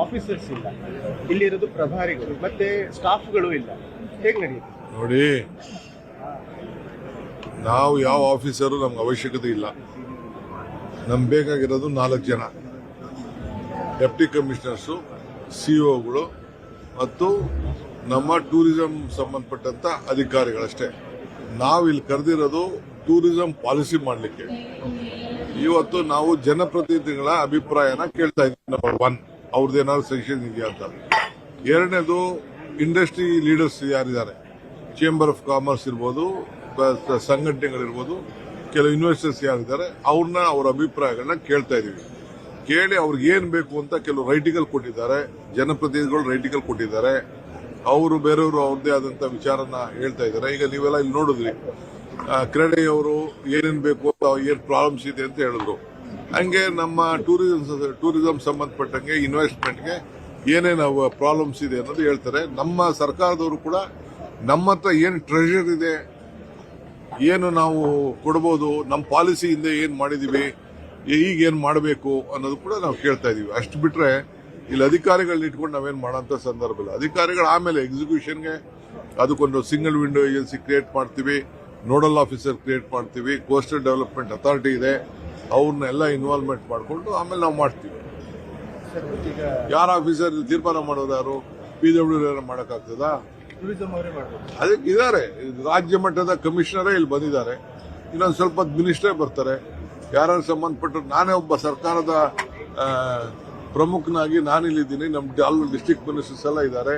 Officers ಇಲ್ಲ, ಇಲ್ಲಿರೋದು ಪ್ರಭಾರಿಗಳು ಮತ್ತೆ ಸ್ಟಾಫ್ಗಳು ಇಲ್ಲ, ಹೇಗೆ ನಡೆಯುತ್ತೆ ನೋಡಿ? ನಾವು ಯಾವ ಆಫೀಸರು ನಮ್ಗೆ ಅವಶ್ಯಕತೆ ಇಲ್ಲ. ನಮ್ಗೆ ಬೇಕಾಗಿರೋದು 4 ಜನ ಡೆಪ್ಟಿ ಕಮಿಷನರ್ಸು, ಸಿಇಒಗಳು ಮತ್ತು ನಮ್ಮ ಟೂರಿಸಂ ಸಂಬಂಧಪಟ್ಟಂತ ಅಧಿಕಾರಿಗಳಷ್ಟೇ. ನಾವು ಇಲ್ಲಿ ಕರೆದಿರೋದು ಟೂರಿಸಂ ಪಾಲಿಸಿ ಮಾಡಲಿಕ್ಕೆ. ಇವತ್ತು ನಾವು ಜನಪ್ರತಿನಿಧಿಗಳ ಅಭಿಪ್ರಾಯನ ಕೇಳ್ತಾ ಇದ್ದೀವಿ. ನಂಬರ್ 1, ಅವ್ರದ್ದೇನಾದ್ರು ಸಜೆಷನ್ ಇದೆಯಾ ಅಂತ. ಎರಡನೇದು, ಇಂಡಸ್ಟ್ರಿ ಲೀಡರ್ಸ್ ಯಾರಿದ್ದಾರೆ, ಚೇಂಬರ್ ಆಫ್ ಕಾಮರ್ಸ್ ಇರ್ಬೋದು, ಸಂಘಟನೆಗಳಿರ್ಬೋದು, ಕೆಲವು ಇನ್ವೆಸ್ಟರ್ಸ್ ಯಾರಿದ್ದಾರೆ, ಅವ್ರ ಅಭಿಪ್ರಾಯಗಳನ್ನ ಕೇಳ್ತಾ ಇದೀವಿ. ಕೇಳಿ ಅವ್ರಿಗೆ ಏನ್ ಬೇಕು ಅಂತ ಕೆಲವು ರೈಟಿಕಲ್ ಕೊಟ್ಟಿದ್ದಾರೆ, ಜನಪ್ರತಿನಿಧಿಗಳು ರೈಟಿಕಲ್ ಕೊಟ್ಟಿದ್ದಾರೆ. ಅವರು ಬೇರೆಯವರು ಅವ್ರದ್ದೇ ಆದಂತ ವಿಚಾರನ ಹೇಳ್ತಾ ಇದ್ದಾರೆ. ಈಗ ನೀವೆಲ್ಲ ಇಲ್ಲಿ ನೋಡಿದ್ರಿ, ಕ್ರೀಡೆಯವರು ಏನೇನ್ ಬೇಕು, ಏನ್ ಪ್ರಾಬ್ಲಮ್ಸ್ ಇದೆ ಅಂತ ಹೇಳಿದ್ರು. ಹಂಗೆ ನಮ್ಮ ಟೂರಿಸಂ ಸಂಬಂಧಪಟ್ಟಂಗೆ ಇನ್ವೆಸ್ಟ್ಮೆಂಟ್ಗೆ ಏನೇನು ಪ್ರಾಬ್ಲಮ್ಸ್ ಇದೆ ಅನ್ನೋದು ಹೇಳ್ತಾರೆ. ನಮ್ಮ ಸರ್ಕಾರದವರು ಕೂಡ ನಮ್ಮ ಹತ್ರ ಏನು ಟ್ರೆಷರ್ ಇದೆ, ಏನು ನಾವು ಕೊಡ್ಬೋದು, ನಮ್ಮ ಪಾಲಿಸಿಯಿಂದ ಏನ್ ಮಾಡಿದೀವಿ, ಈಗ ಏನ್ ಮಾಡಬೇಕು ಅನ್ನೋದು ಕೂಡ ನಾವು ಕೇಳ್ತಾ ಇದೀವಿ. ಅಷ್ಟು ಬಿಟ್ರೆ ಇಲ್ಲಿ ಅಧಿಕಾರಿಗಳನ್ನ ಇಟ್ಕೊಂಡು ನಾವೇನ್ ಮಾಡೋಂಥ ಸಂದರ್ಭ ಇಲ್ಲ. ಅಧಿಕಾರಿಗಳು ಆಮೇಲೆ ಎಕ್ಸಿಕ್ಯೂಷನ್ಗೆ ಅದಕ್ಕೊಂದು ಸಿಂಗಲ್ ವಿಂಡೋ ಏಜೆನ್ಸಿ ಕ್ರಿಯೇಟ್ ಮಾಡ್ತೀವಿ, ನೋಡಲ್ ಆಫೀಸರ್ ಕ್ರಿಯೇಟ್ ಮಾಡ್ತೀವಿ, ಕೋಸ್ಟಲ್ ಡೆವಲಪ್ಮೆಂಟ್ ಅಥಾರಿಟಿ ಇದೆ, ಅವ್ರನ್ನೆಲ್ಲ ಇನ್ವಾಲ್ವ್ಮೆಂಟ್ ಮಾಡಿಕೊಂಡು ಆಮೇಲೆ ನಾವು ಮಾಡ್ತೀವಿ. ಯಾರ ಆಫೀಸರ್ ತೀರ್ಮಾನ ಮಾಡೋದು ಯಾರು? PWD ಮಾಡೋಕ್ಕಾಗ್ತದಾ? ಅದಕ್ಕೆ ಇದಾರೆ, ರಾಜ್ಯ ಮಟ್ಟದ ಕಮಿಷನರೇ ಇಲ್ಲಿ ಬಂದಿದ್ದಾರೆ. ಇನ್ನೊಂದು ಸ್ವಲ್ಪ ಮಿನಿಸ್ಟ್ರೇ ಬರ್ತಾರೆ. ಯಾರು ಸಂಬಂಧಪಟ್ಟ, ನಾನೇ ಒಬ್ಬ ಸರ್ಕಾರದ ಪ್ರಮುಖನಾಗಿ ನಾನಿಲ್ಲಿದ್ದೀನಿ. ನಮ್ಮ ಡಿಸ್ಟ್ರಿಕ್ಟ್ ಮಿನಿಸ್ಟರ್ಸ್ ಎಲ್ಲ ಇದ್ದಾರೆ,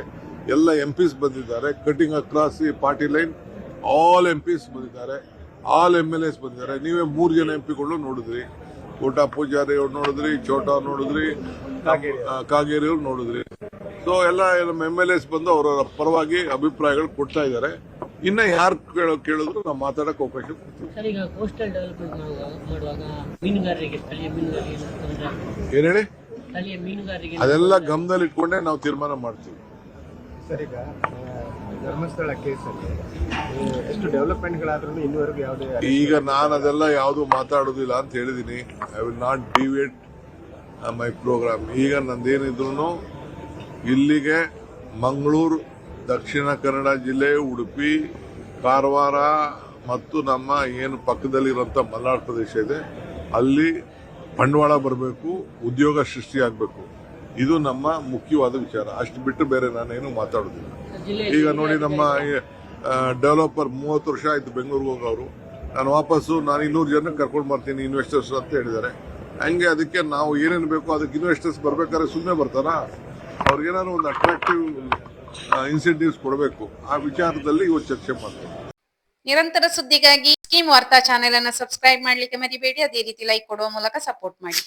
ಎಲ್ಲ MPs ಬಂದಿದ್ದಾರೆ. ಕಟಿಂಗ್ ಅಕ್ರಾಸ್ ಈ ಪಾರ್ಟಿ ಲೈನ್ ಆಲ್ MPs ಬಂದಿದ್ದಾರೆ, ಆಲ್ MLAs ಬಂದಿದ್ದಾರೆ. ನೀವೇ 3 ಜನ MP ಗಳು ನೋಡಿದ್ರಿ. ಕೋಟಾ ಪೂಜಾರಿ ಅವ್ರು ನೋಡಿದ್ರಿ, ಛೋಟಾ ನೋಡಿದ್ರಿ, ಕಾಗೇರಿ ಅವ್ರು ನೋಡಿದ್ರಿ. ಸೊ ಎಲ್ಲ ನಮ್ಮ MLAs ಬಂದು ಅವರ ಪರವಾಗಿ ಅಭಿಪ್ರಾಯಗಳು ಕೊಡ್ತಾ ಇದ್ದಾರೆ. ಇನ್ನ ಯಾರು ಕೇಳಿದ್ರು ನಾವು ಮಾತಾಡಕ್ಕೆ ಅವಕಾಶ ಕೊಡ್ತೀವಿ. ಈಗ ಕೋಸ್ಟಲ್ ಡೆವಲಪ್ಮೆಂಟ್ ಮಾಡುವಾಗ ಮೀನುಗಾರರಿಗೆ, ಸ್ಥಳೀಯ ಮೀನುಗಾರರಿಗೆ ಏನ್ ಹೇಳಿ, ಸ್ಥಳೀಯ ಮೀನುಗಾರರಿಗೆ ಅದೆಲ್ಲ ಗಮನದಲ್ಲಿ ಇಟ್ಕೊಂಡೇ ನಾವು ತೀರ್ಮಾನ ಮಾಡ್ತೀವಿ. ಸರ್, ಈಗ ಧರ್ಮಸ್ಥಳ ಕೇಸಲ್ಲಿ ಎಷ್ಟು ಡೆವಲಪ್ಮೆಂಟ್ಗಳಾದ್ರೂ ಇನ್ನುವರೆಗೂ ಯಾವುದೇ, ಈಗ ನಾನು ಅದೆಲ್ಲ ಯಾವುದು ಮಾತಾಡೋದಿಲ್ಲ ಅಂತ ಹೇಳಿದೀನಿ. I will not deviate my programme. ಈಗ ನಂದೇನಿದ್ರು ಇಲ್ಲಿಗೆ ಮಂಗಳೂರು, ದಕ್ಷಿಣ ಕನ್ನಡ ಜಿಲ್ಲೆ, ಉಡುಪಿ, ಕಾರವಾರ ಮತ್ತು ನಮ್ಮ ಏನು ಪಕ್ಕದಲ್ಲಿರುವಂತ ಮಲೆನಾಡು ಪ್ರದೇಶ ಇದೆ, ಅಲ್ಲಿ ಬಂಡವಾಳ ಬರಬೇಕು, ಉದ್ಯೋಗ ಸೃಷ್ಟಿಯಾಗಬೇಕು. ಇದು ನಮ್ಮ ಮುಖ್ಯವಾದ ವಿಚಾರ. ಅಷ್ಟು ಬಿಟ್ಟು ಬೇರೆ ನಾನೇನು ಮಾತಾಡೋದಿಲ್ಲ. ಈಗ ನೋಡಿ, ನಮ್ಮ ಡೆವಲಪರ್ 30 ವರ್ಷ ಆಯ್ತು ಬೆಂಗಳೂರಿಗೆ ಹೋಗೋರು. ನಾನು 200 ಜನ ಕರ್ಕೊಂಡು ಬರ್ತೀನಿ ಇನ್ವೆಸ್ಟರ್ಸ್ ಅಂತ ಹೇಳಿದ್ದಾರೆ. ಹಂಗೆ ಅದಕ್ಕೆ ನಾವು ಏನೇನು ಬೇಕೋ ಅದಕ್ಕೆ ಇನ್ವೆಸ್ಟರ್ಸ್ ಬರ್ಬೇಕಾದ್ರೆ ಸುಮ್ಮನೆ ಬರ್ತಾರಾ? ಅವ್ರಿಗೇನಾದ್ರು ಒಂದು ಅಟ್ರಾಕ್ಟಿವ್ ಇನ್ಸೆಂಟಿವ್ಸ್ ಕೊಡಬೇಕು. ಆ ವಿಚಾರದಲ್ಲಿ ಇವತ್ತು ಚರ್ಚೆ ಮಾಡ್ತೀವಿ. ನಿರಂತರ ಸುದ್ದಿಗಾಗಿ ಸ್ಕೀಮ್ ವಾರ್ತಾ ಚಾನೆಲ್ ಅನ್ನು ಸಬ್ಸ್ಕ್ರೈಬ್ ಮಾಡ್ಲಿಕ್ಕೆ ಮರಿಬೇಡಿ. ಅದೇ ರೀತಿ ಲೈಕ್ ಕೊಡುವ ಮೂಲಕ ಸಪೋರ್ಟ್ ಮಾಡಿ.